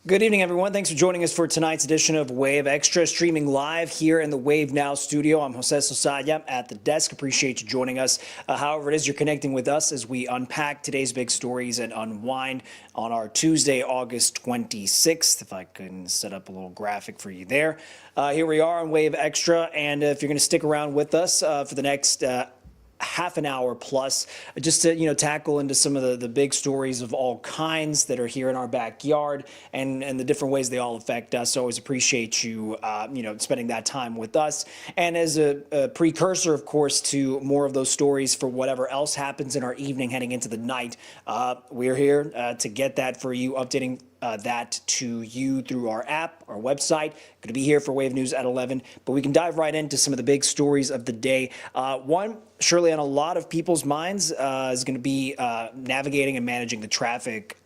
Good evening, everyone. Thanks for joining us for tonight's edition of Wave Extra, streaming live here in the Wave Now studio. I'm Jose Sosaya at the desk. Appreciate you joining us. However it is you're connecting with us as we unpack today's big stories and unwind on our Tuesday, August 26th. If I can set up a little graphic for you there. Here we are on Wave Extra, and if you're going to stick around with us for the next half an hour plus, just to tackle into some of the big stories of all kinds that are here in our backyard and the different ways they all affect us. So always appreciate you spending that time with us. And as a precursor, of course, to more of those stories for whatever else happens in our evening heading into the night, we're here to get that for you, updating that to you through our app, our website. Going to be here for Wave News at 11, but we can dive right into some of the big stories of the day. One, surely on a lot of people's minds, is going to be navigating and managing the traffic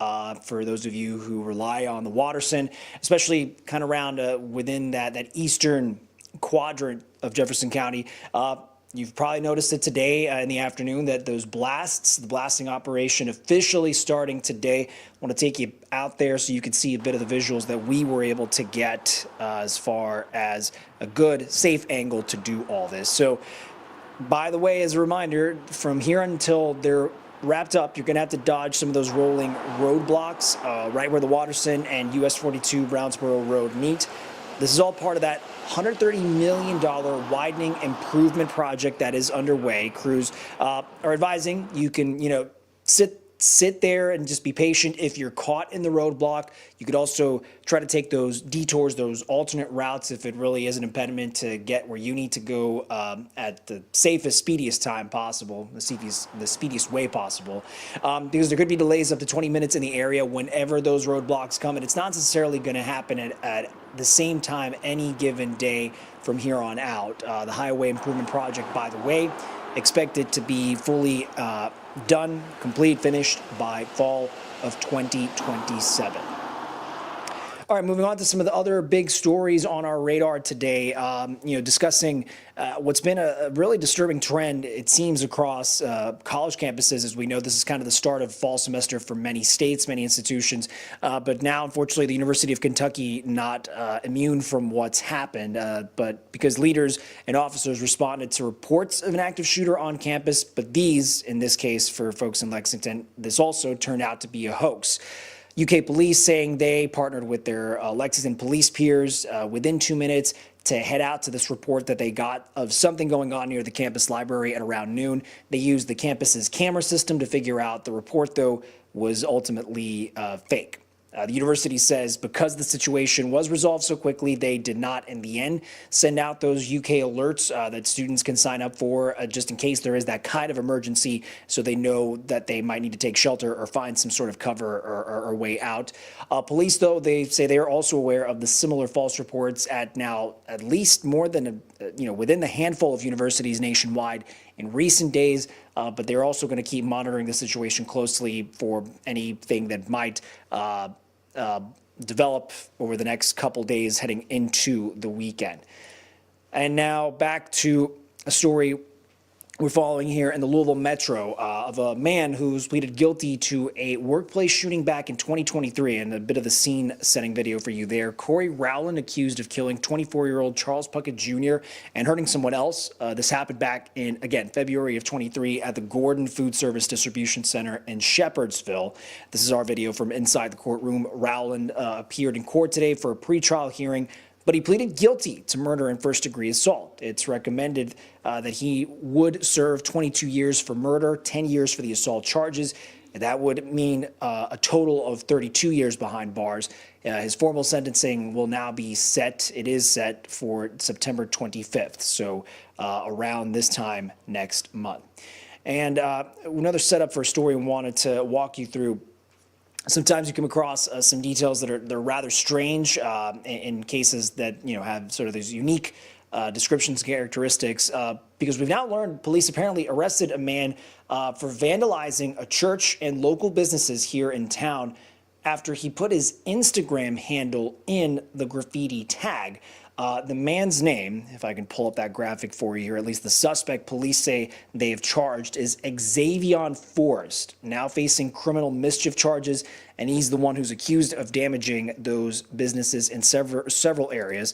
for those of you who rely on the Watterson, especially kind of around within that eastern quadrant of Jefferson County. You've probably noticed it today in the afternoon that those blasts, the blasting operation officially starting today. I want to take you out there so you can see a bit of the visuals that we were able to get as far as a good, safe angle to do all this. So, by the way, as a reminder, from here until they're wrapped up, you're going to have to dodge some of those rolling roadblocks right where the Watterson and US 42 Brownsboro Road meet. This is all part of that $130 million widening improvement project that is underway. Crews are advising you can, sit there and just be patient if you're caught in the roadblock. You could also try to take those detours, those alternate routes, if it really is an impediment to get where you need to go at the safest, speediest time possible, the speediest way possible, because there could be delays up to 20 minutes in the area whenever those roadblocks come, and it's not necessarily going to happen at the same time any given day from here on out. The Highway Improvement Project, by the way, expected to be fully done, complete, finished by fall of 2027. All right, moving on to some of the other big stories on our radar today, discussing what's been a really disturbing trend, it seems, across college campuses. As we know, this is kind of the start of fall semester for many states, many institutions. But now, unfortunately, the University of Kentucky not immune from what's happened. But because leaders and officers responded to reports of an active shooter on campus, but these, in this case, for folks in Lexington, this also turned out to be a hoax. UK police saying they partnered with their Lexington police peers within 2 minutes to head out to this report that they got of something going on near the campus library at around noon. They used the campus's camera system to figure out the report, though, was ultimately fake. The university says because the situation was resolved so quickly, they did not, in the end, send out those UK alerts that students can sign up for just in case there is that kind of emergency, so they know that they might need to take shelter or find some sort of cover or way out. Police, though, they say they are also aware of the similar false reports at now at least more than, within the handful of universities nationwide in recent days, but they're also going to keep monitoring the situation closely for anything that might develop over the next couple days heading into the weekend. And now back to a story we're following here in the Louisville Metro of a man who's pleaded guilty to a workplace shooting back in 2023, and a bit of the scene-setting video for you there. Corey Rowland accused of killing 24-year-old Charles Puckett Jr. and hurting someone else. This happened back in, again, February of 23 at the Gordon Food Service Distribution Center in Shepherdsville. This is our video from inside the courtroom. Rowland appeared in court today for a pretrial hearing, but he pleaded guilty to murder and first-degree assault. It's recommended that he would serve 22 years for murder, 10 years for the assault charges. That would mean a total of 32 years behind bars. His formal sentencing will now be set. It is set for September 25th, so around this time next month. And another setup for a story we wanted to walk you through. Sometimes you come across some details that are rather strange in cases that have sort of these unique descriptions and characteristics, because we've now learned police apparently arrested a man for vandalizing a church and local businesses here in town after he put his Instagram handle in the graffiti tag. The man's name, if I can pull up that graphic for you, or at least the suspect police say they have charged, is Xavier Forrest, now facing criminal mischief charges, and he's the one who's accused of damaging those businesses in several areas.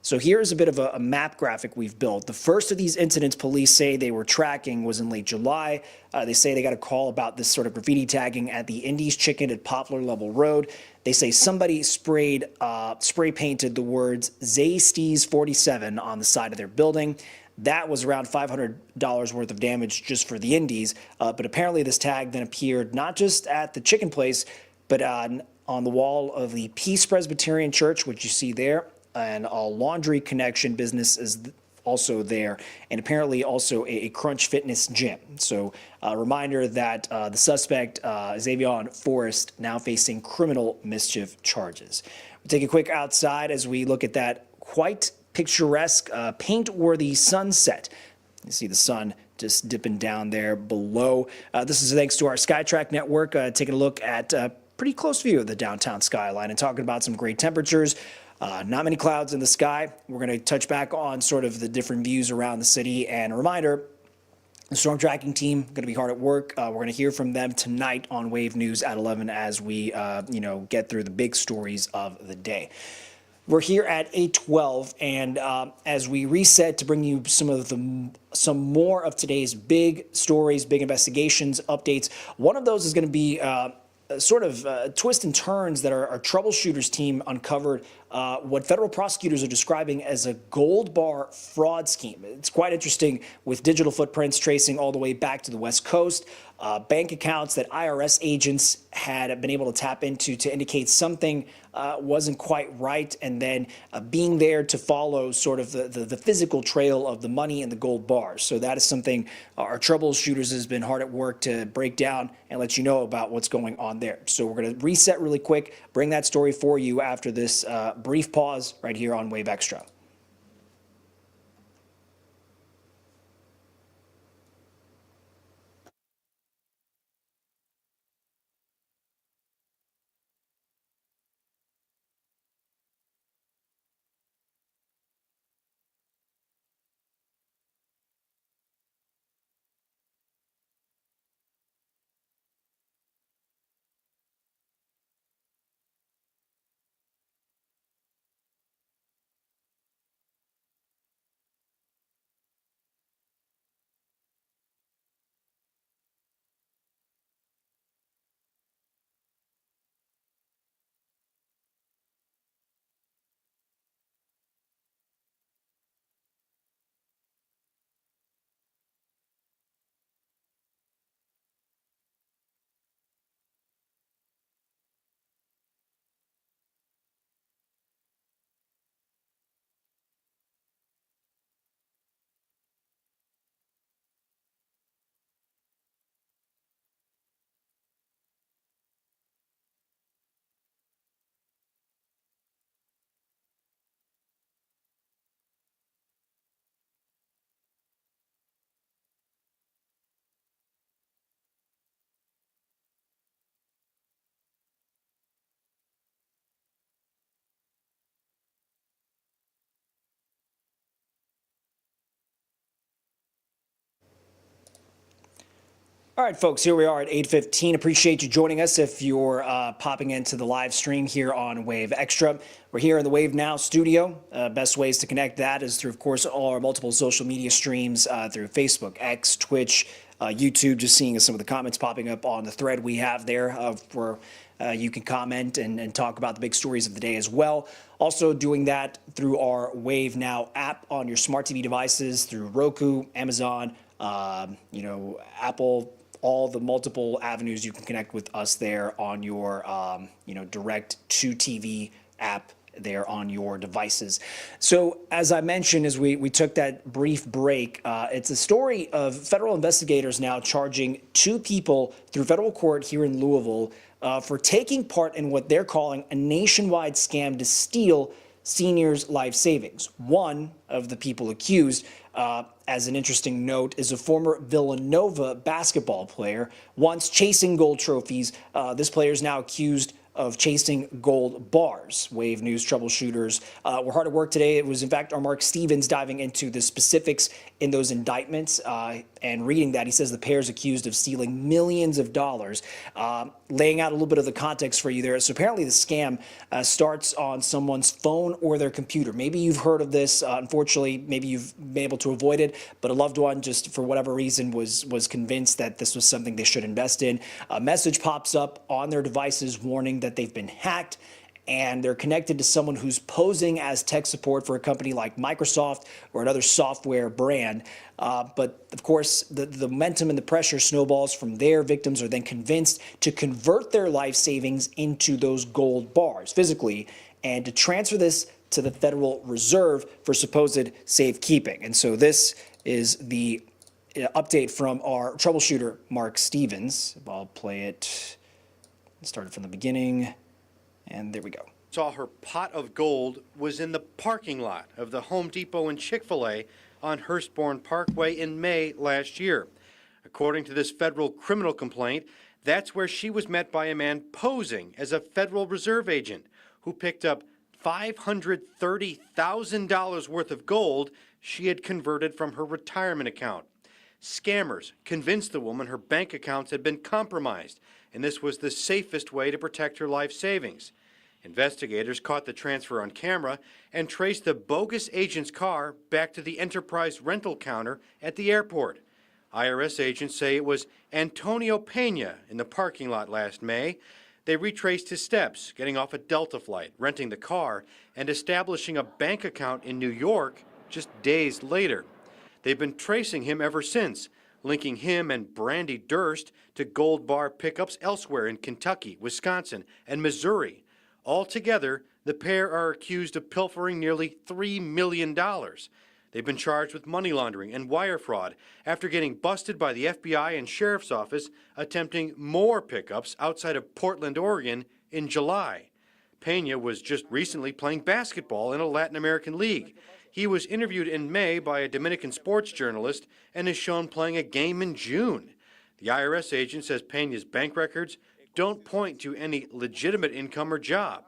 So here's a bit of a map graphic we've built. The first of these incidents police say they were tracking was in late July. They say they got a call about this sort of graffiti tagging at the Indies Chicken at Poplar Level Road. They say somebody spray painted the words Zaystees 47 on the side of their building. That was around $500 worth of damage just for the Indies. But apparently this tag then appeared not just at the chicken place, but on the wall of the Peace Presbyterian Church, which you see there, and a laundry connection business is also there, and apparently also a Crunch Fitness gym. So a reminder that the suspect, Xavier Forrest, now facing criminal mischief charges. We'll take a quick outside as we look at that quite picturesque, paint-worthy sunset. You see the sun just dipping down there below. This is thanks to our SkyTrack network, taking a look at a pretty close view of the downtown skyline and talking about some great temperatures. Not many clouds in the sky. We're going to touch back on sort of the different views around the city. And a reminder, the storm tracking team going to be hard at work. We're going to hear from them tonight on Wave News at 11 as we, get through the big stories of the day. We're here at 8:12, and as we reset to bring you some more of today's big stories, big investigations, updates. One of those is going to be sort of twists and turns that our troubleshooters team uncovered what federal prosecutors are describing as a gold bar fraud scheme. It's quite interesting, with digital footprints tracing all the way back to the West Coast, bank accounts that IRS agents had been able to tap into to indicate something wasn't quite right, and then being there to follow sort of the physical trail of the money and the gold bars. So that is something our troubleshooters has been hard at work to break down and let you know about what's going on there. So we're going to reset really quick, bring that story for you after this brief pause right here on Wave Extra. All right, folks, here we are at 8:15. Appreciate you joining us if you're popping into the live stream here on Wave Extra. We're here in the Wave Now studio. Best ways to connect that is through, of course, all our multiple social media streams through Facebook, X, Twitch, YouTube, just seeing some of the comments popping up on the thread we have there where you can comment and talk about the big stories of the day as well. Also doing that through our Wave Now app on your smart TV devices through Roku, Amazon, Apple, all the multiple avenues you can connect with us there on your, direct to TV app there on your devices. So as I mentioned, as we took that brief break, it's a story of federal investigators now charging two people through federal court here in Louisville for taking part in what they're calling a nationwide scam to steal seniors' life savings. One of the people accused, as an interesting note, is a former Villanova basketball player, once chasing gold trophies. This player is now accused of chasing gold bars. Wave News troubleshooters were hard at work today. It was, in fact, our Mark Stevens diving into the specifics in those indictments and reading that. He says the pair is accused of stealing millions of dollars. Laying out a little bit of the context for you there. So apparently the scam starts on someone's phone or their computer. Maybe you've heard of this. Unfortunately, maybe you've been able to avoid it, but a loved one just for whatever reason was convinced that this was something they should invest in. A message pops up on their devices warning that they've been hacked, and they're connected to someone who's posing as tech support for a company like Microsoft or another software brand. But of course, the momentum and the pressure snowballs from there. Victims are then convinced to convert their life savings into those gold bars physically and to transfer this to the Federal Reserve for supposed safekeeping. And so this is the update from our troubleshooter, Mark Stevens. I'll play it. Started from the beginning. And there we go. Saw her pot of gold was in the parking lot of the Home Depot and Chick-fil-A on Hurstbourne Parkway in May last year. According to this federal criminal complaint, that's where she was met by a man posing as a Federal Reserve agent who picked up $530,000 worth of gold she had converted from her retirement account. Scammers convinced the woman her bank accounts had been compromised, and this was the safest way to protect her life savings. Investigators caught the transfer on camera and traced the bogus agent's car back to the Enterprise rental counter at the airport. IRS agents say it was Antonio Pena in the parking lot last May. They retraced his steps, getting off a Delta flight, renting the car, and establishing a bank account in New York just days later. They've been tracing him ever since, linking him and Brandy Durst to gold bar pickups elsewhere in Kentucky, Wisconsin, and Missouri. Altogether, the pair are accused of pilfering nearly $3 million. They've been charged with money laundering and wire fraud after getting busted by the FBI and Sheriff's Office attempting more pickups outside of Portland, Oregon in July. Pena was just recently playing basketball in a Latin American league. He was interviewed in May by a Dominican sports journalist and is shown playing a game in June. The IRS agent says Pena's bank records don't point to any legitimate income or job.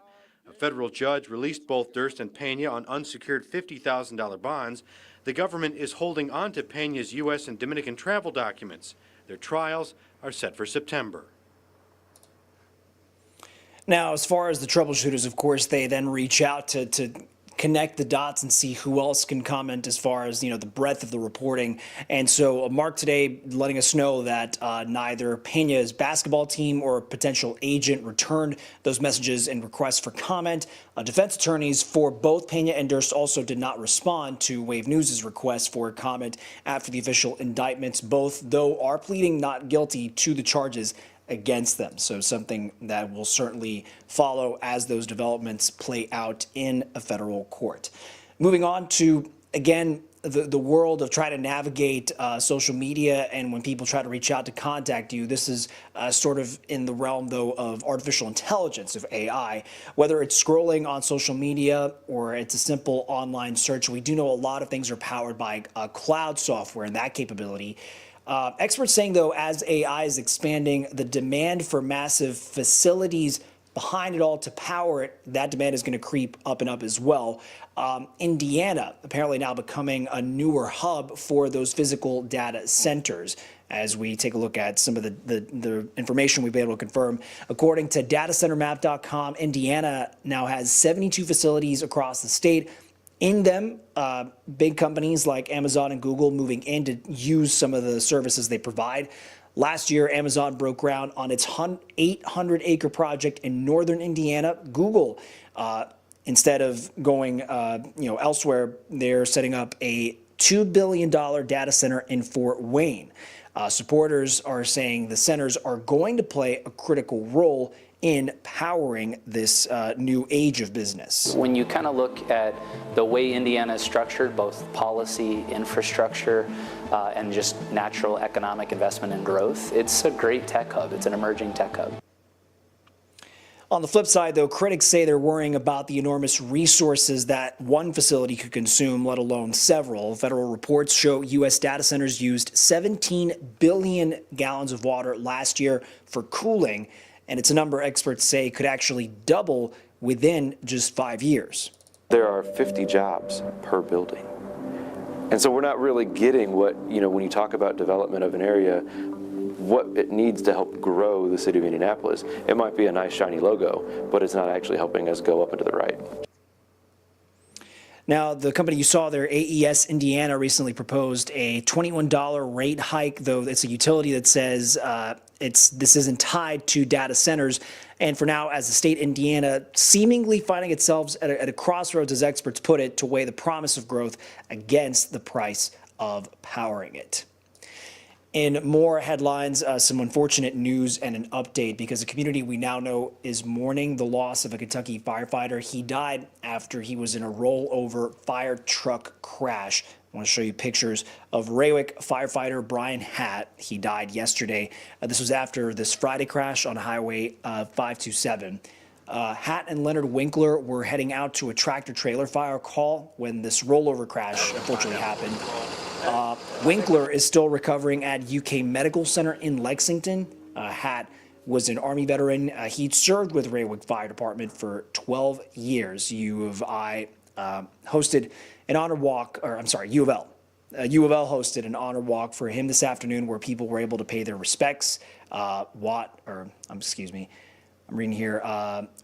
A federal judge released both Durst and Pena on unsecured $50,000 bonds. The government is holding on to Pena's U.S. and Dominican travel documents. Their trials are set for September. Now, as far as the troubleshooters, of course, they then reach out to connect the dots and see who else can comment as far as, the breadth of the reporting. And so Mark today letting us know that neither Pena's basketball team or a potential agent returned those messages and requests for comment. Defense attorneys for both Pena and Durst also did not respond to Wave News' request for comment after the official indictments. Both, though, are pleading not guilty to the charges against them. So something that will certainly follow as those developments play out in a federal court. Moving on to, again, the world of trying to navigate social media, and when people try to reach out to contact you, this is sort of in the realm, though, of artificial intelligence, of AI. Whether it's scrolling on social media or it's a simple online search, we do know a lot of things are powered by cloud software and that capability. Experts saying, though, as AI is expanding, the demand for massive facilities behind it all to power it, that demand is going to creep up and up as well. Indiana apparently now becoming a newer hub for those physical data centers. As we take a look at some of the information we've been able to confirm. According to datacentermap.com, Indiana now has 72 facilities across the state. In them, big companies like Amazon and Google moving in to use some of the services they provide. Last year, Amazon broke ground on its 800-acre project in northern Indiana. Google, instead of going elsewhere, they're setting up a $2 billion data center in Fort Wayne. Supporters are saying the centers are going to play a critical role in powering this new age of business. When you kind of look at the way Indiana is structured, both policy, infrastructure, and just natural economic investment and growth, it's a great tech hub. It's an emerging tech hub. On the flip side, though, critics say they're worrying about the enormous resources that one facility could consume, let alone several. Federal reports show U.S. data centers used 17 billion gallons of water last year for cooling. and it's a number experts say could actually double within just 5 years. There are 50 jobs per building. And so we're not really getting what, when you talk about development of an area, what it needs to help grow the city of Indianapolis. It might be a nice shiny logo, but it's not actually helping us go up and to the right. Now, the company you saw there, AES Indiana, recently proposed a $21 rate hike, though it's a utility that says this isn't tied to data centers. And for now, as the state Indiana seemingly finding itself at a crossroads, as experts put it, to weigh the promise of growth against the price of powering it. In more headlines, some unfortunate news and an update, because a community we now know is mourning the loss of a Kentucky firefighter. He died after he was in a rollover fire truck crash. I want to show you pictures of Raywick firefighter Brian Hatt. He died yesterday. This was after this Friday crash on Highway 527. Hatt and Leonard Winkler were heading out to a tractor-trailer fire call when this rollover crash unfortunately happened. Winkler is still recovering at UK Medical Center in Lexington. Hatt was an Army veteran. He'd served with Raywick Fire Department for 12 years. U of I hosted an honor walk, or I'm sorry, U of L. U of L hosted an honor walk for him this afternoon where people were able to pay their respects. I'm reading here,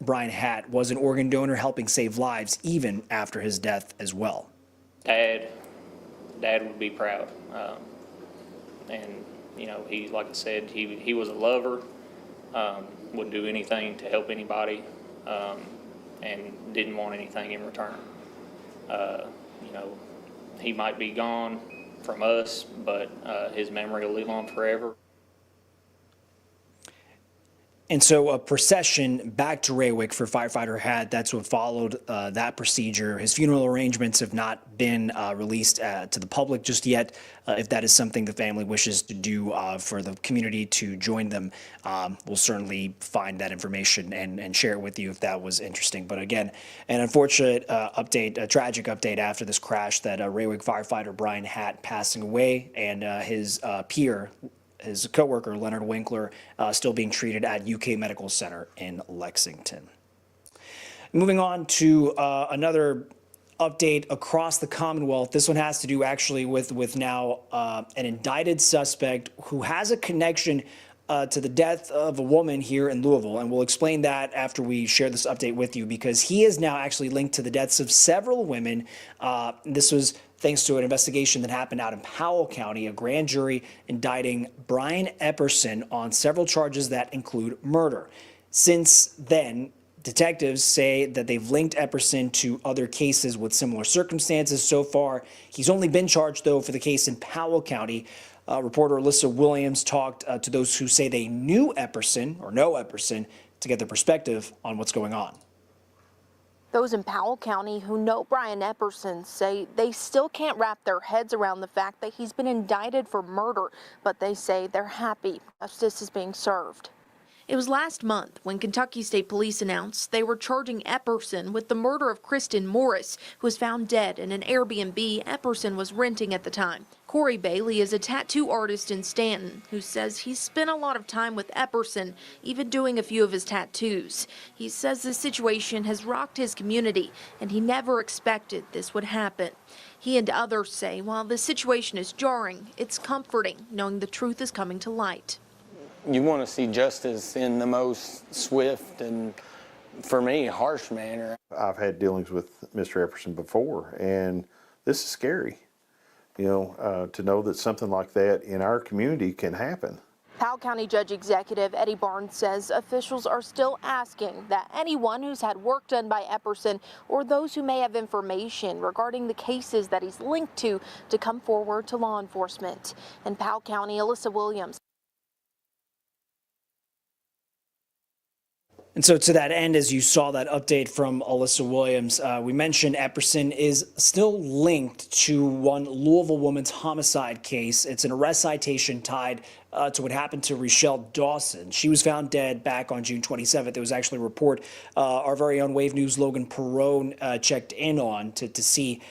Brian Hatt was an organ donor helping save lives even after his death as well. Dad would be proud. And, he, like I said, he was a lover, would do anything to help anybody, and didn't want anything in return. He might be gone from us, but his memory will live on forever. And so a procession back to Raywick for firefighter Hatt, that's what followed that procedure. His funeral arrangements have not been released to the public just yet. If that is something the family wishes to do for the community to join them, we'll certainly find that information and share it with you if that was interesting. But again, an unfortunate update, a tragic update after this crash, that Raywick firefighter Brian Hatt passing away, and his peer, his coworker, Leonard Winkler, still being treated at UK Medical Center in Lexington. Moving on to another update across the Commonwealth. This one has to do actually with now an indicted suspect who has a connection to the death of a woman here in Louisville. And we'll explain that after we share this update with you, because he is now actually linked to the deaths of several women. This was thanks to an investigation that happened out in Powell County, a grand jury indicting Brian Epperson on several charges that include murder. Since then, detectives say that they've linked Epperson to other cases with similar circumstances. So far, he's only been charged, though, for the case in Powell County. Reporter Alyssa Williams talked to those who say they knew Epperson or know Epperson to get their perspective on what's going on. Those in Powell County who know Brian Epperson say they still can't wrap their heads around the fact that he's been indicted for murder, but they say they're happy justice is being served. It was last month when Kentucky State Police announced they were charging Epperson with the murder of Kristen Morris, who was found dead in an Airbnb Epperson was renting at the time. Corey Bailey is a tattoo artist in Stanton who says he's spent a lot of time with Epperson, even doing a few of his tattoos. He says the situation has rocked his community and he never expected this would happen. He and others say while the situation is jarring, it's comforting knowing the truth is coming to light. You want to see justice in the most swift and, for me, harsh manner. I've had dealings with Mr. Epperson before, and this is scary, to know that something like that in our community can happen. Powell County Judge Executive Eddie Barnes says officials are still asking that anyone who's had work done by Epperson or those who may have information regarding the cases that he's linked to come forward to law enforcement. In Powell County, Alyssa Williams. And so to that end, as you saw that update from Alyssa Williams, we mentioned Epperson is still linked to one Louisville woman's homicide case. It's an arrest citation tied to what happened to Richelle Dawson. She was found dead back on June 27th. There was actually a report our very own Wave News' Logan Perrone checked in on to see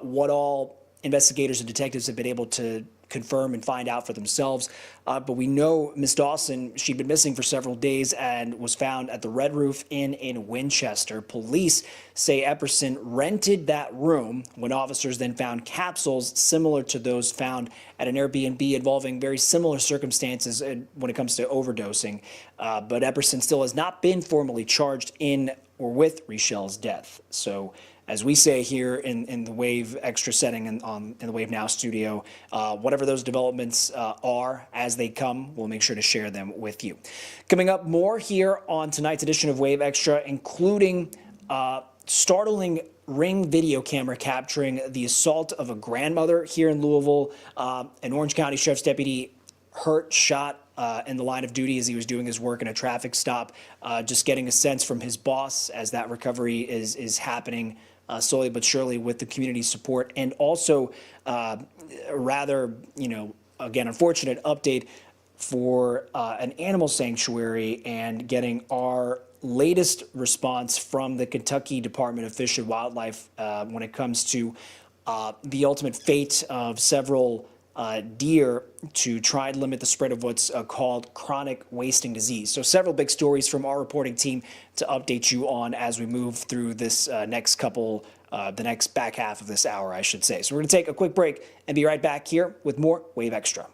what all investigators and detectives have been able to confirm and find out for themselves. But we know Miss Dawson, she'd been missing for several days and was found at the Red Roof Inn in Winchester. Police say Epperson rented that room when officers then found capsules similar to those found at an Airbnb involving very similar circumstances when it comes to overdosing. But Epperson still has not been formally charged in or with Richelle's death. So as we say here in the Wave Extra setting in the Wave Now studio, whatever those developments are as they come, we'll make sure to share them with you. Coming up more here on tonight's edition of Wave Extra, including startling Ring video camera capturing the assault of a grandmother here in Louisville. An Orange County Sheriff's deputy shot in the line of duty as he was doing his work in a traffic stop. Just getting a sense from his boss as that recovery is happening slowly but surely with the community support. And also a rather, again, unfortunate update for an animal sanctuary and getting our latest response from the Kentucky Department of Fish and Wildlife when it comes to the ultimate fate of several deer to try and limit the spread of what's called chronic wasting disease. So several big stories from our reporting team to update you on as we move through this the next back half of this hour, I should say. So we're going to take a quick break and be right back here with more Wave Extra.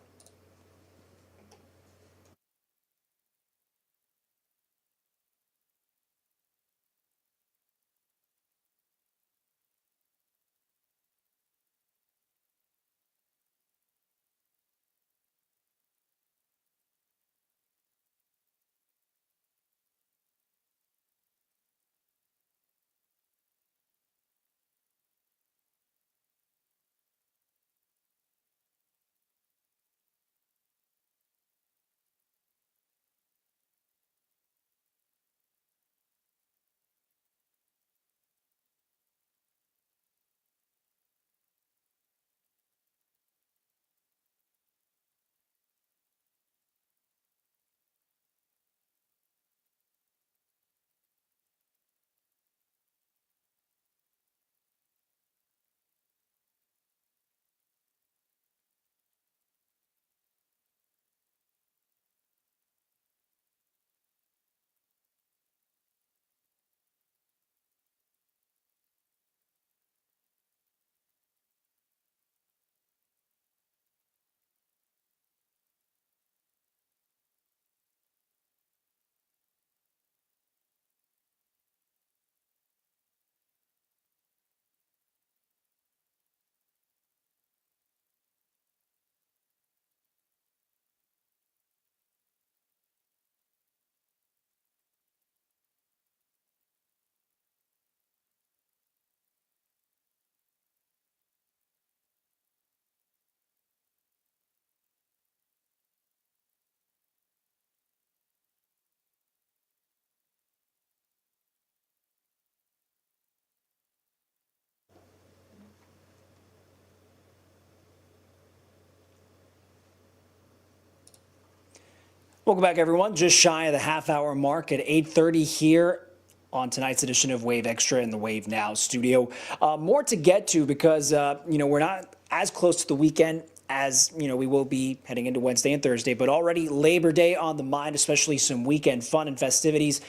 Welcome back, everyone. Just shy of the half-hour mark at 8:30 here on tonight's edition of Wave Extra in the Wave Now studio. More to get to because, we're not as close to the weekend as, we will be heading into Wednesday and Thursday, but already Labor Day on the mind, especially some weekend fun and festivities,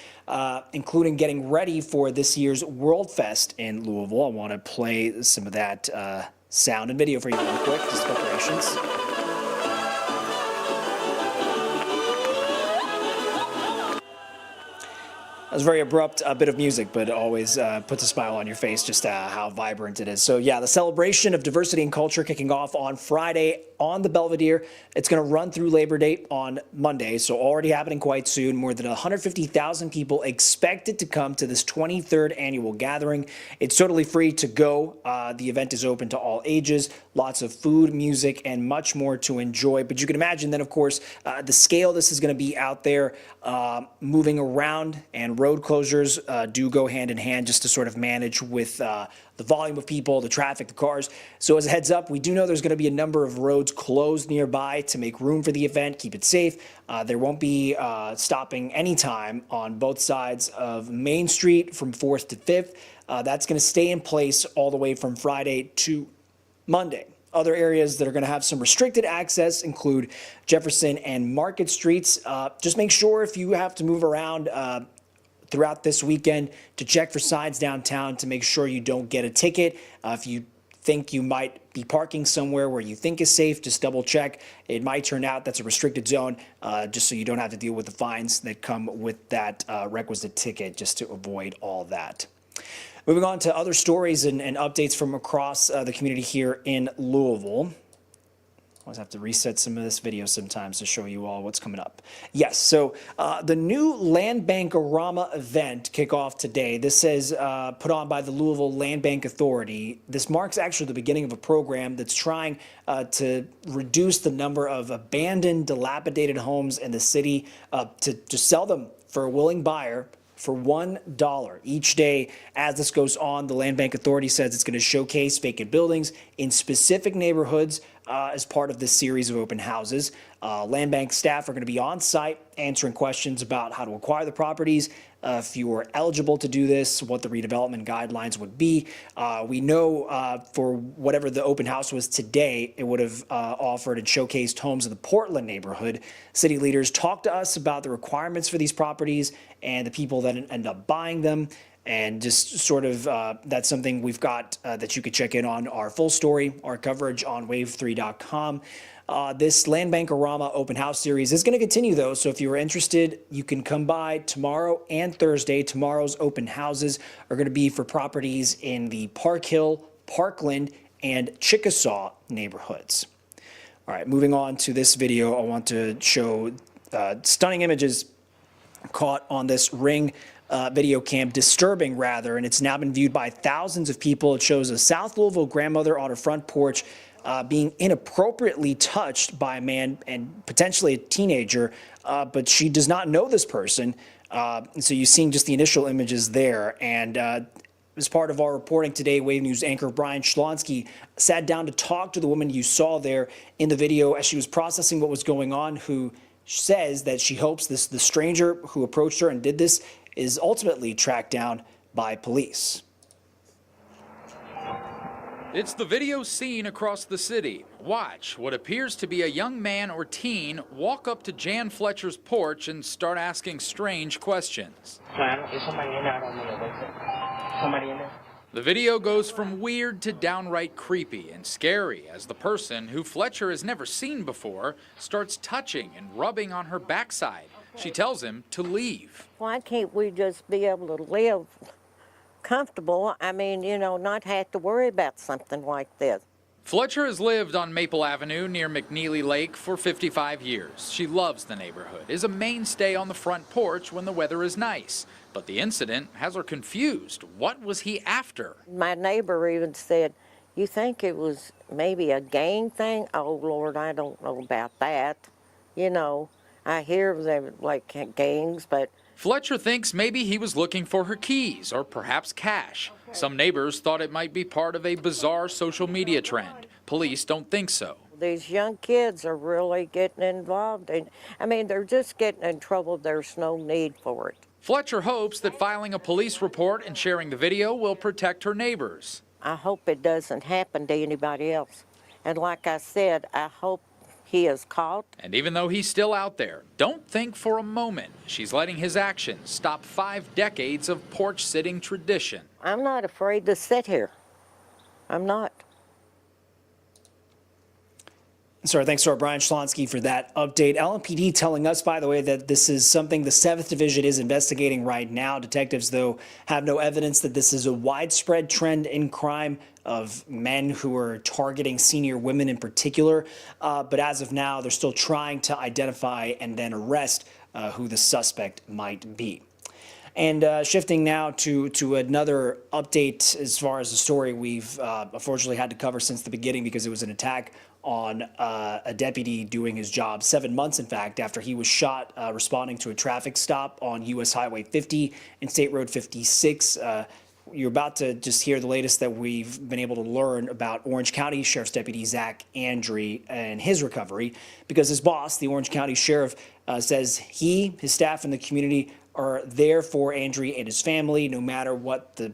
including getting ready for this year's World Fest in Louisville. I want to play some of that sound and video for you real quick, just preparations. That was a very abrupt bit of music, but always puts a smile on your face just how vibrant it is. So yeah, the celebration of diversity and culture kicking off on Friday on the Belvedere. It's going to run through Labor Day on Monday, so already happening quite soon. More than 150,000 people expected to come to this 23rd annual gathering. It's totally free to go. The event is open to all ages. Lots of food, music, and much more to enjoy. But you can imagine then, of course, the scale this is going to be out there, moving around, and road closures do go hand in hand just to sort of manage with the volume of people, the traffic, the cars. So as a heads up, we do know there's going to be a number of roads closed nearby to make room for the event, keep it safe. There won't be stopping anytime on both sides of Main Street from 4th to 5th. That's going to stay in place all the way from Friday to Monday Other areas that are going to have some restricted access include Jefferson and Market Streets. Just make sure if you have to move around throughout this weekend to check for signs downtown to make sure you don't get a ticket. If you think you might be parking somewhere where you think is safe, just double check. It might turn out that's a restricted zone, just so you don't have to deal with the fines that come with that requisite ticket, just to avoid all that. Moving on to other stories and updates from across the community here in Louisville. I always have to reset some of this video sometimes to show you all what's coming up. Yes, so the new Land Bank-A-Rama event kickoff today. This is put on by the Louisville Land Bank Authority. This marks actually the beginning of a program that's trying to reduce the number of abandoned, dilapidated homes in the city, to sell them for a willing buyer for $1 each day. As this goes on, the Land Bank Authority says it's going to showcase vacant buildings in specific neighborhoods as part of this series of open houses. Land Bank staff are going to be on site answering questions about how to acquire the properties, if you are eligible to do this, what the redevelopment guidelines would be. We know for whatever the open house was today, it would have offered and showcased homes in the Portland neighborhood. City leaders talked to us about the requirements for these properties and the people that end up buying them. And just sort of, that's something we've got that you could check in on our full story, our coverage on wave3.com. This Land Bank-A-Rama open house series is going to continue, though. So if you are interested, you can come by tomorrow and Thursday. Tomorrow's open houses are going to be for properties in the Park Hill, Parkland, and Chickasaw neighborhoods. All right, moving on to this video, I want to show stunning images caught on this Ring video cam, disturbing rather, and it's now been viewed by thousands of people. It shows a South Louisville grandmother on her front porch being inappropriately touched by a man and potentially a teenager, but she does not know this person. So you're seeing just the initial images there. And as part of our reporting today, Wave News anchor Brian Schlonsky sat down to talk to the woman you saw there in the video as she was processing what was going on, who says that she hopes the stranger who approached her and did this is ultimately tracked down by police. It's the video seen across the city. Watch what appears to be a young man or teen walk up to Jan Fletcher's porch and start asking strange questions. The video goes from weird to downright creepy and scary as the person, who Fletcher has never seen before, starts touching and rubbing on her backside. She tells him to leave. Why can't we just be able to live comfortable? I mean, you know, not have to worry about something like this. Fletcher has lived on Maple Avenue near McNeely Lake for 55 years. She loves the neighborhood, is a mainstay on the front porch when the weather is nice. But the incident has her confused. What was he after? My neighbor even said, "You think it was maybe a gang thing?" Oh, Lord, I don't know about that. You know, I hear them like gangs, but... Fletcher thinks maybe he was looking for her keys or perhaps cash. Some neighbors thought it might be part of a bizarre social media trend. Police don't think so. These young kids are really getting involved, and I mean, they're just getting in trouble. There's no need for it. Fletcher hopes that filing a police report and sharing the video will protect her neighbors. I hope it doesn't happen to anybody else. And like I said, I hope he is caught. And even though he's still out there, don't think for a moment she's letting his actions stop 5 decades of porch-sitting tradition. I'm not afraid to sit here. I'm not. Sorry, thanks to our Brian Schlonsky for that update. LMPD telling us, by the way, that this is something the 7th Division is investigating right now. Detectives, though, have no evidence that this is a widespread trend in crime of men who are targeting senior women in particular. But as of now, they're still trying to identify and then arrest who the suspect might be. And shifting now to another update as far as the story we've unfortunately had to cover since the beginning, because it was an attack on a deputy doing his job, 7 months, in fact, after he was shot responding to a traffic stop on U.S. Highway 50 and State Road 56. You're about to just hear the latest that we've been able to learn about Orange County Sheriff's Deputy Zach Andre and his recovery, because his boss, the Orange County Sheriff, says he, his staff, and the community are there for Andre and his family, no matter what the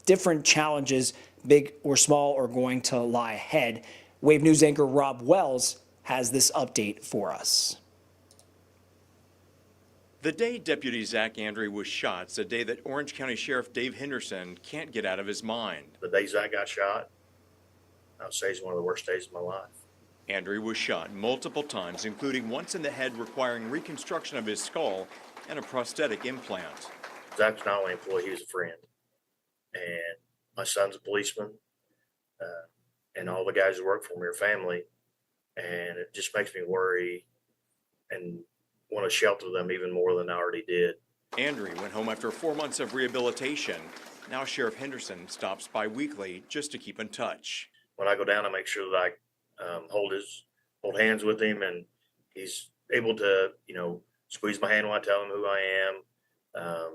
different challenges, big or small, are going to lie ahead. Wave News anchor Rob Wells has this update for us. The day Deputy Zach Andre was shot is a day that Orange County Sheriff Dave Henderson can't get out of his mind. The day Zach got shot, I would say is one of the worst days of my life. Andre was shot multiple times, including once in the head, requiring reconstruction of his skull and a prosthetic implant. Zach was not only an employee, he was a friend. And my son's a policeman, and all the guys who work for me are family. And it just makes me worry and want to shelter them even more than I already did. Andre went home after 4 months of rehabilitation. Now Sheriff Henderson stops by weekly just to keep in touch. When I go down, I make sure that I hold hands with him, and he's able to, squeeze my hand when I tell him who I am,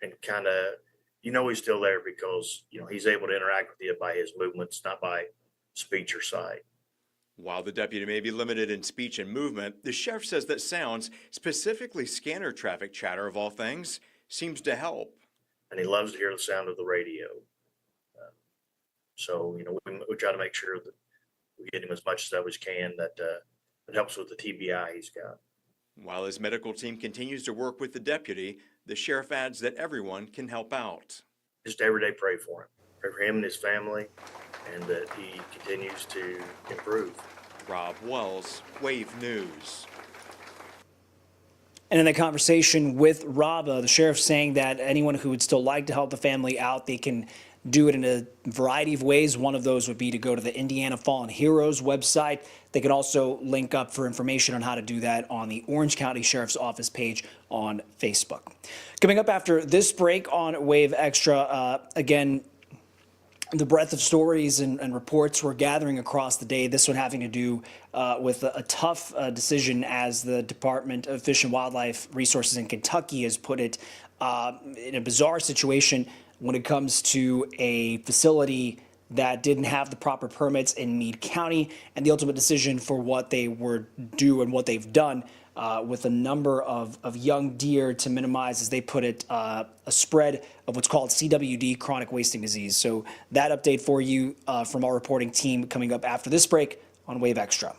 and kind of, he's still there because, he's able to interact with you by his movements, not by speech or sight. While the deputy may be limited in speech and movement, the sheriff says that sounds, specifically scanner traffic chatter of all things, seems to help. And he loves to hear the sound of the radio. So, we try to make sure that we get him as much as we can that helps with the TBI he's got. While his medical team continues to work with the deputy, the sheriff adds that everyone can help out. Just every day pray for him. Pray for him and his family, and that he continues to improve. Rob Wells, Wave News. And in the conversation with Rob, the sheriff saying that anyone who would still like to help the family out, they can do it in a variety of ways. One of those would be to go to the Indiana Fallen Heroes website. They can also link up for information on how to do that on the Orange County Sheriff's Office page on Facebook. Coming up after this break on Wave Extra, again, the breadth of stories and reports we're gathering across the day, this one having to do with a tough decision, as the Department of Fish and Wildlife Resources in Kentucky has put it, in a bizarre situation when it comes to a facility that didn't have the proper permits in Meade County, and the ultimate decision for what they were do and what they've done with a number of young deer to minimize, as they put it, a spread of what's called CWD, chronic wasting disease. So that update for you from our reporting team coming up after this break on Wave Extra.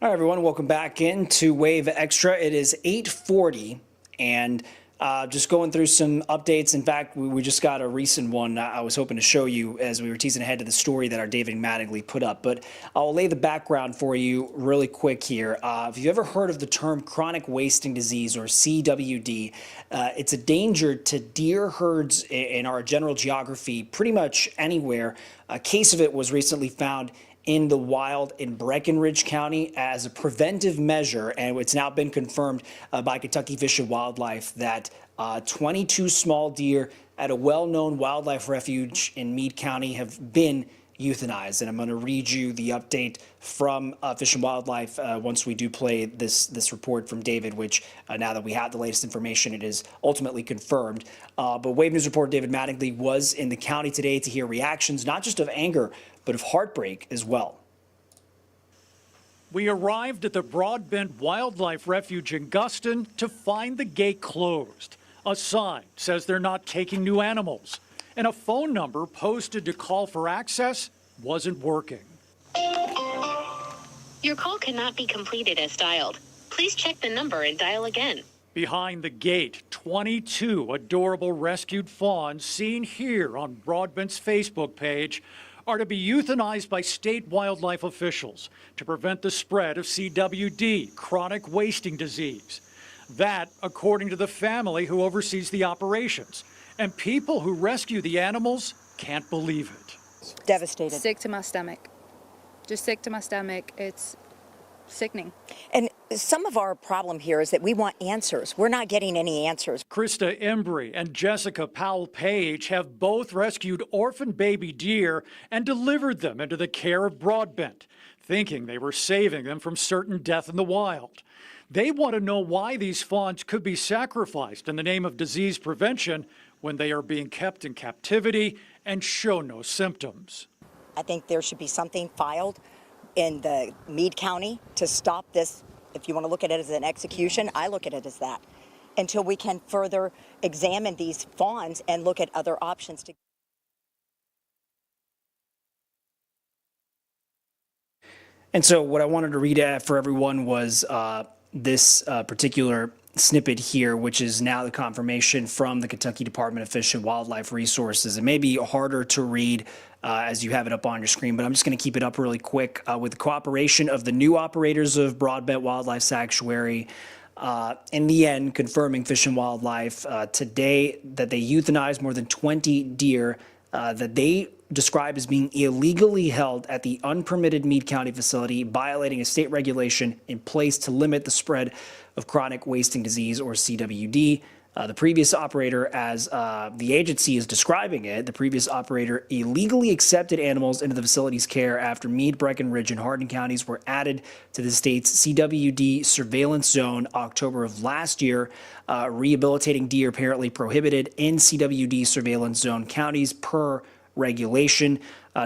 All right, everyone, welcome back into Wave Extra. It is 8:40, and Just going through some updates. In fact, we just got a recent one I was hoping to show you as we were teasing ahead to the story that our David Mattingly put up. But I'll lay the background for you really quick here. Have you ever heard of the term chronic wasting disease, or CWD? It's a danger to deer herds in our general geography, pretty much anywhere. A case of it was recently found in the wild in Breckinridge County as a preventive measure, and it's now been confirmed by Kentucky Fish and Wildlife that 22 small deer at a well-known wildlife refuge in Meade County have been euthanized. And I'm going to read you the update from Fish and Wildlife once we do play this report from David, which now that we have the latest information, it is ultimately confirmed. But Wave News reporter David Mattingly was in the county today to hear reactions, not just of anger, but of heartbreak as well. We arrived at the Broadbent Wildlife Refuge in Guston to find the gate closed. A sign says they're not taking new animals, and a phone number posted to call for access wasn't working. Your call cannot be completed as dialed. Please check the number and dial again. Behind the gate, 22 adorable rescued fawns seen here on Broadbent's Facebook page are to be euthanized by state wildlife officials to prevent the spread of CWD, chronic wasting disease. That, according to the family who oversees the operations. And people who rescue the animals can't believe it. Devastated. Sick to my stomach. Just sick to my stomach. It's sickening. And some of our problem here is that we want answers. We're not getting any answers. Krista Embry and Jessica Powell-Page have both rescued orphan baby deer and delivered them into the care of Broadbent, thinking they were saving them from certain death in the wild. They want to know why these fawns could be sacrificed in the name of disease prevention when they are being kept in captivity and show no symptoms. I think there should be something filed in the Meade County to stop this. If you want to look at it as an execution, I look at it as that, until we can further examine these fawns and look at other options. And so what I wanted to read for everyone was this particular snippet here, which is now the confirmation from the Kentucky Department of Fish and Wildlife Resources. It may be harder to read as you have it up on your screen, but I'm just going to keep it up really quick. With the cooperation of the new operators of Broadbent Wildlife Sanctuary, in the end, confirming Fish and Wildlife today that they euthanized more than 20 deer that they describe as being illegally held at the unpermitted Meade County facility, violating a state regulation in place to limit the spread of chronic wasting disease, or CWD. The previous operator, as the agency is describing it, the previous operator illegally accepted animals into the facility's care after Meade, Breckinridge, and Hardin counties were added to the state's CWD surveillance zone October of last year. Rehabilitating deer apparently prohibited in CWD surveillance zone counties per regulation,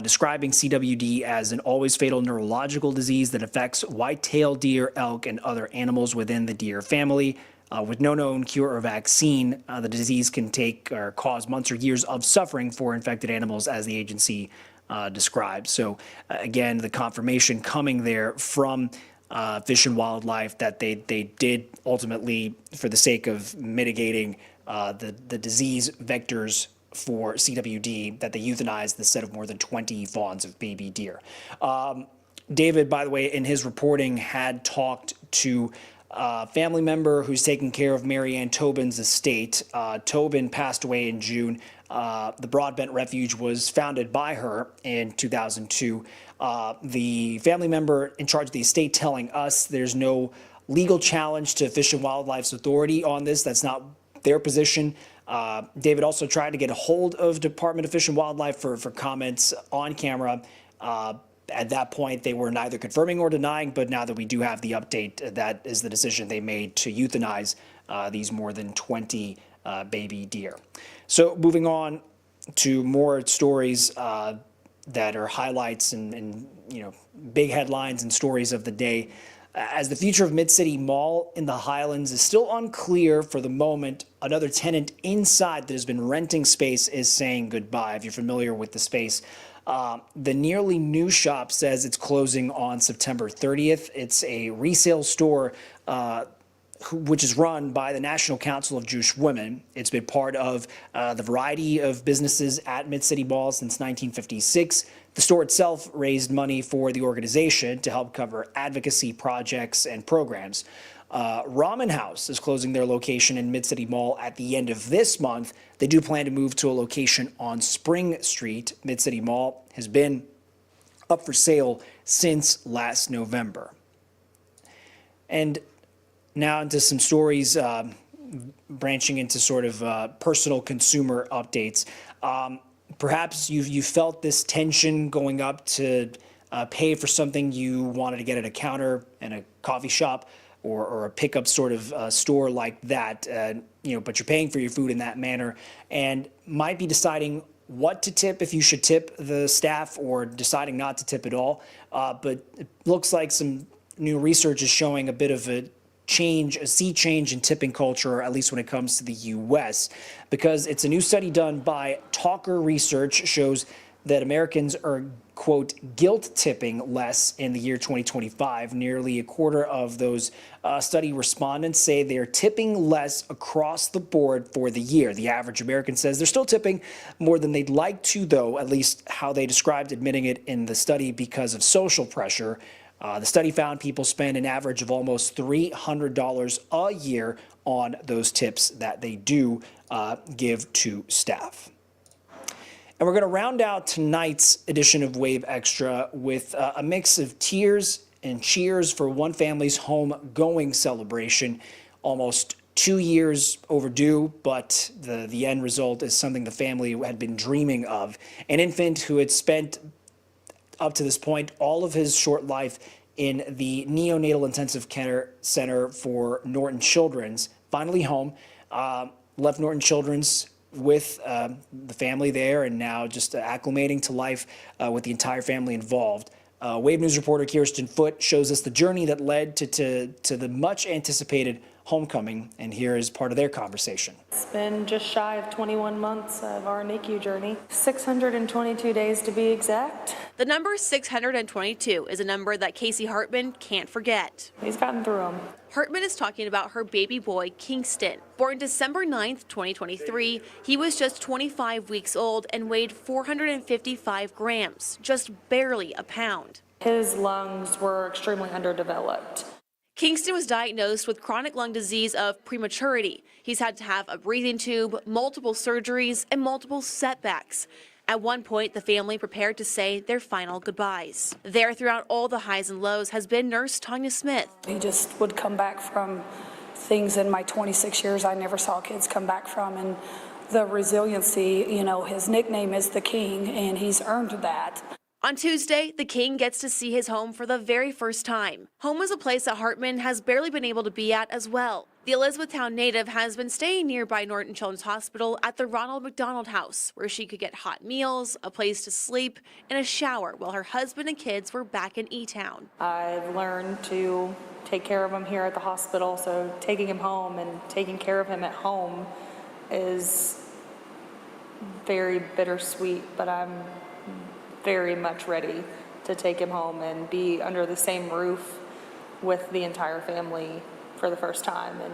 describing CWD as an always fatal neurological disease that affects white-tailed deer, elk, and other animals within the deer family. With no known cure or vaccine, the disease can take or cause months or years of suffering for infected animals, as the agency describes. So again, the confirmation coming there from Fish and Wildlife that they did ultimately, for the sake of mitigating the disease vectors for CWD, that they euthanized the set of more than 20 fawns of baby deer. David, by the way, in his reporting, had talked to a family member who's taking care of Mary Ann Tobin's estate. Tobin passed away in June. The Broadbent Refuge was founded by her in 2002. The family member in charge of the estate telling us there's no legal challenge to Fish and Wildlife's authority on this. That's not their position. David also tried to get a hold of Department of Fish and Wildlife for comments on camera. At that point, they were neither confirming or denying, but now that we do have the update, that is the decision they made to euthanize these more than 20 baby deer. So moving on to more stories that are highlights and big headlines and stories of the day. As the future of Mid-City Mall in the Highlands is still unclear for the moment, another tenant inside that has been renting space is saying goodbye. If you're familiar with the space, the nearly new shop says it's closing on September 30th. It's a resale store which is run by the National Council of Jewish Women. It's been part of the variety of businesses at Mid-City Mall since 1956. The store itself raised money for the organization to help cover advocacy projects and programs. Ramen House is closing their location in Mid-City Mall at the end of this month. They do plan to move to a location on Spring Street. Mid-City Mall has been up for sale since last November. And now into some stories branching into sort of personal consumer updates. Perhaps you felt this tension going up to pay for something you wanted to get at a counter in a coffee shop or a pickup sort of store like that, but you're paying for your food in that manner and might be deciding what to tip, if you should tip the staff, or deciding not to tip at all. But it looks like some new research is showing a bit of a sea change in tipping culture, at least when it comes to the U.S., because it's a new study done by Talker Research shows that Americans are, quote, guilt tipping less in the year 2025. Nearly a quarter of those study respondents say they're tipping less across the board for the year. The average American says they're still tipping more than they'd like to, though, at least how they described admitting it in the study, because of social pressure. The study found people spend an average of almost $300 a year on those tips that they do give to staff. And we're going to round out tonight's edition of Wave Extra with a mix of tears and cheers for one family's home-going celebration. Almost 2 years overdue, but the end result is something the family had been dreaming of. An infant who had spent, up to this point, all of his short life in the neonatal intensive care center for Norton Children's, finally home, left Norton Children's with the family there, and now just acclimating to life with the entire family involved. Wave News reporter Kirsten Foote shows us the journey that led to the much anticipated homecoming, and here is part of their conversation. It's been just shy of 21 months of our NICU journey, 622 days to be exact. The number 622 is a number that Casey Hartman can't forget. He's gotten through them. Hartman is talking about her baby boy, Kingston. Born December 9th, 2023, he was just 25 weeks old and weighed 455 grams, just barely a pound. His lungs were extremely underdeveloped. Kingston was diagnosed with chronic lung disease of prematurity. He's had to have a breathing tube, multiple surgeries, and multiple setbacks. At one point, the family prepared to say their final goodbyes. There, throughout all the highs and lows, has been nurse Tanya Smith. He just would come back from things in my 26 years I never saw kids come back from, and the resiliency, his nickname is the King, and he's earned that. On Tuesday, the King gets to see his home for the very first time. Home is a place that Hartman has barely been able to be at as well. The Elizabethtown native has been staying nearby Norton Children's Hospital at the Ronald McDonald House, where she could get hot meals, a place to sleep, and a shower while her husband and kids were back in E-Town. I've learned to take care of him here at the hospital, so taking him home and taking care of him at home is very bittersweet, but I'm very much ready to take him home and be under the same roof with the entire family for the first time in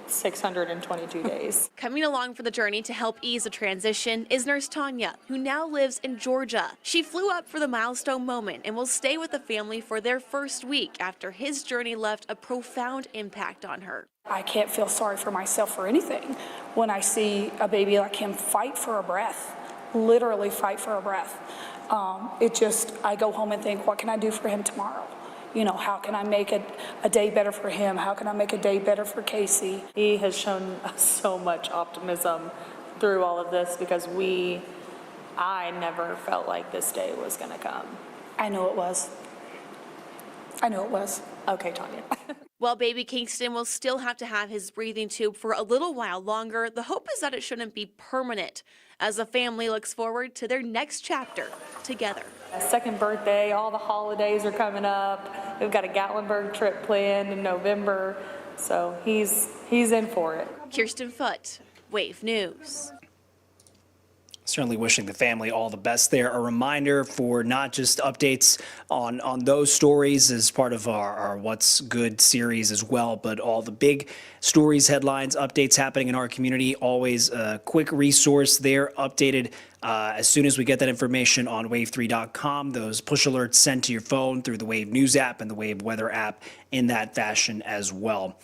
622 days. Coming along for the journey to help ease the transition is nurse Tanya, who now lives in Georgia. She flew up for the milestone moment and will stay with the family for their first week after his journey left a profound impact on her. I can't feel sorry for myself for anything when I see a baby like him fight for a breath, literally fight for a breath. I go home and think, what can I do for him tomorrow? How can I make a day better for him? How can I make a day better for Casey? He has shown so much optimism through all of this because I never felt like this day was going to come. I know it was. Okay, Tanya. While baby Kingston will still have to have his breathing tube for a little while longer, the hope is that it shouldn't be permanent, as the family looks forward to their next chapter together. Second birthday, all the holidays are coming up. We've got a Gatlinburg trip planned in November, so he's in for it. Kirsten Foote, Wave News. Certainly wishing the family all the best there. A reminder for not just updates on those stories as part of our What's Good series as well, but all the big stories, headlines, updates happening in our community. Always a quick resource there, updated as soon as we get that information on wave3.com. Those push alerts sent to your phone through the Wave News app and the Wave Weather app in that fashion as well.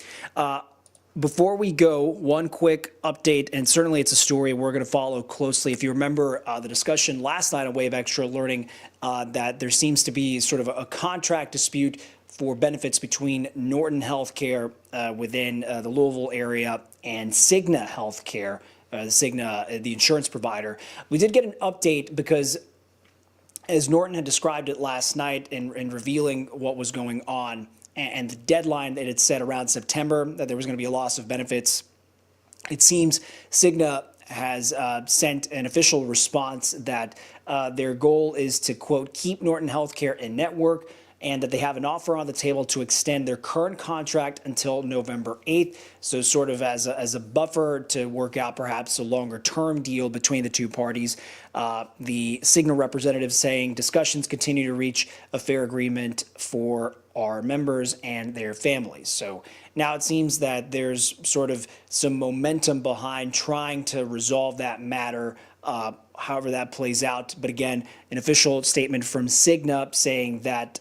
Before we go, one quick update, and certainly it's a story we're going to follow closely. If you remember the discussion last night on Wave Extra, learning that there seems to be sort of a contract dispute for benefits between Norton Healthcare within the Louisville area and Cigna Healthcare, the insurance provider. We did get an update because, as Norton had described it last night in revealing what was going on, and the deadline that it set around September, that there was going to be a loss of benefits. It seems Cigna has sent an official response that their goal is to, quote, keep Norton Healthcare in network, and that they have an offer on the table to extend their current contract until November 8th. So sort of as a buffer to work out perhaps a longer term deal between the two parties. The Cigna representative saying discussions continue to reach a fair agreement for our members and their families. So now it seems that there's sort of some momentum behind trying to resolve that matter, however that plays out. But again, an official statement from Cigna saying that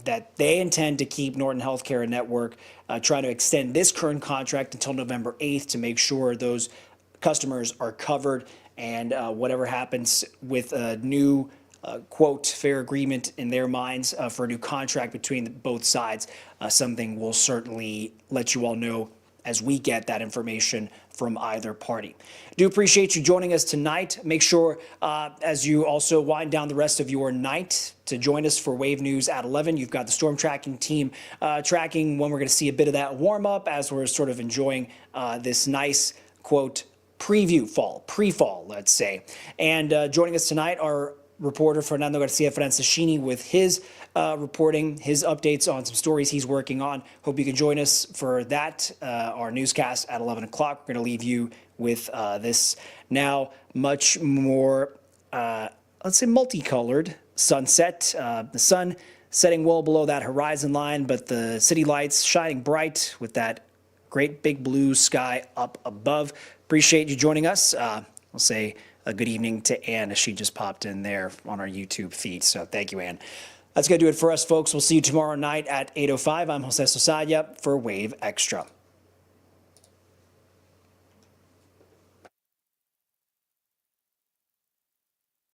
that they intend to keep Norton Healthcare in network, trying to extend this current contract until November 8th to make sure those customers are covered, and whatever happens with a new quote, fair agreement in their minds for a new contract between both sides, something we'll certainly let you all know as we get that information from either party. Do appreciate you joining us tonight. Make sure as you also wind down the rest of your night to join us for Wave News at 11. You've got the storm tracking team tracking when we're going to see a bit of that warm up as we're sort of enjoying this nice, quote, pre-fall, let's say. And joining us tonight are reporter Fernando Garcia Franceschini with his reporting, his updates on some stories he's working on. Hope you can join us for that, our newscast at 11 o'clock. We're going to leave you with this now much more, let's say, multicolored sunset. The sun setting well below that horizon line, but the city lights shining bright with that great big blue sky up above. Appreciate you joining us. I'll say a good evening to Ann as she just popped in there on our YouTube feed. So thank you, Ann. That's going to do it for us, folks. We'll see you tomorrow night at 8:05. I'm Jose Sosaya for Wave Extra.